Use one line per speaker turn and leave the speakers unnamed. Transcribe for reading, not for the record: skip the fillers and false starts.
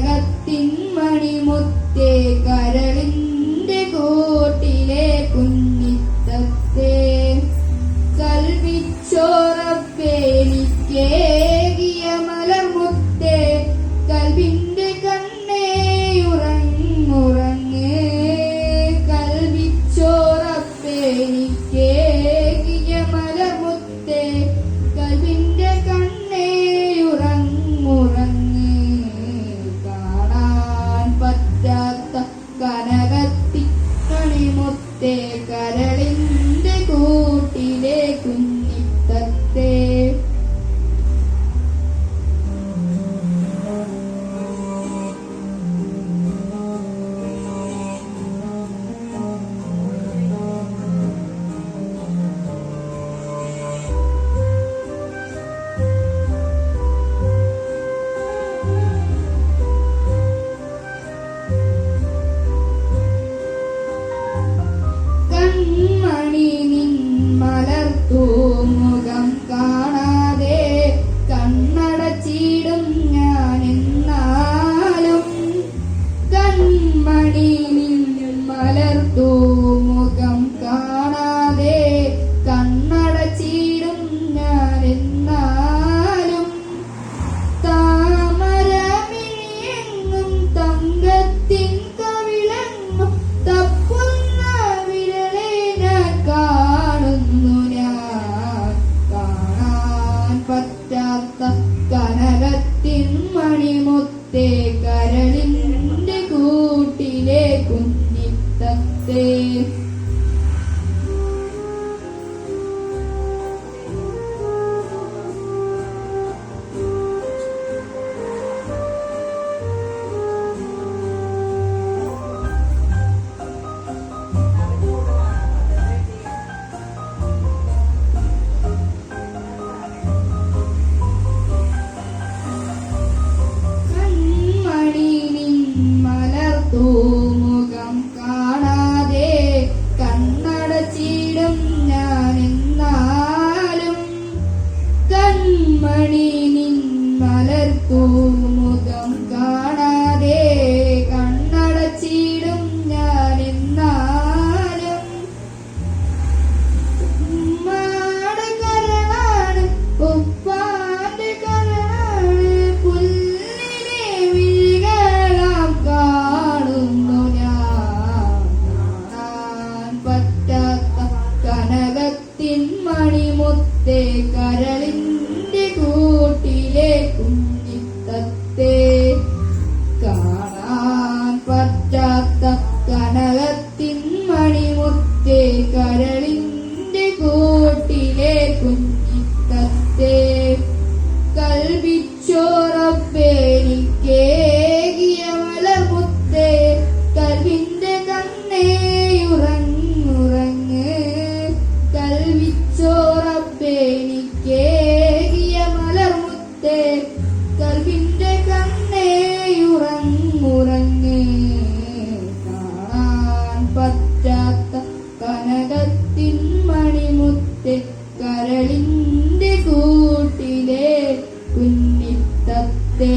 കനകത്തിൻ മണിമുത്തേ കരളിന്റെ കൂട്ടിലെ കുഞ്ഞിത്തത്തേ കൽവിച്ചോറപ്പേനിക്കേകിയ മലർമുത്തേ കൽവിന്റെ കണ്ണേ ഉറങ്ങുറങ്ങ് കൽവിച്ചോറപ്പേനിക്കേകിയ മലർമുത്തേ കൽവിന്റെ കണ്ണേ ഉറങ്ങുറങ്ങ് കാണാൻ പറ്റാത്ത കനകത്തിൻ മണിമുത്തേ കരളിന്റെ കൂട്ടിലെ കുഞ്ഞിത്തത്തേ കൺമണി നിൻ മലർത്തൂ മുഖം കാണാതെ കണ്ണടച്ചിടും ഞാൻ എന്നാലും കൺമണി നിൻ മലർത്തൂ മുഖം കാണാതെ കണ്ണടച്ചിടും ഞാൻ എന്നാലും താമരമിഴിയെങ്ങും തങ്കത്തിൻ കവിളെങ്ങും തപ്പുന്ന കാണുന്നു ഞാൻ കാണാൻ പറ്റാത്ത കനകത്തിൻ മണിമുത്തേ കരളിന്റെ കൂട്ടിലെ കുഞ്ഞിത്തത്തേ മുഖം കാണാതെ കണ്ണടച്ചിടും ഞാൻ എന്നാലും കൺമണി നിൻ മലർത്തൂ മുഖം കാണാതെ കണ്ണടച്ചിടും ഞാൻ എന്നാലും ഉമ്മാടെ കരളാണ് ഉപ്പാന്റെ കരളാണ് പുല്ലിനെ വിഴികളാം കാണുന്നു ഞാൻ കാണാൻ പറ്റാത്ത കനകത്തിൻ മണിമുത്തേ കരളിന്റെ കൂട്ടിലെ കുഞ്ഞിത്തത്തേ കാണാൻ പറ്റാത്ത കനകത്തിൻ മണിമുത്തേ കരളിന്റെ കൂട്ടിലെ കുഞ്ഞിത്തത്തേ കൽവിച്ചോറപ്പേനിക്കേകിയ മലർമുത്തേ കൽവിന്റെ കണ്ണേ ഉറങ്ങുറങ്ങ് കൽവിച്ചോറപ്പേനിക്കേകിയ മലർമുത്തേ കൽവിന്റെ കണ്ണേ ഉറങ്ങുറങ്ങ് കാണാൻ പറ്റാത്ത കനകത്തിൻ മണിമുത്തേ കരളിന്റെ കൂട്ടിലെ കുഞ്ഞിത്തത്തേ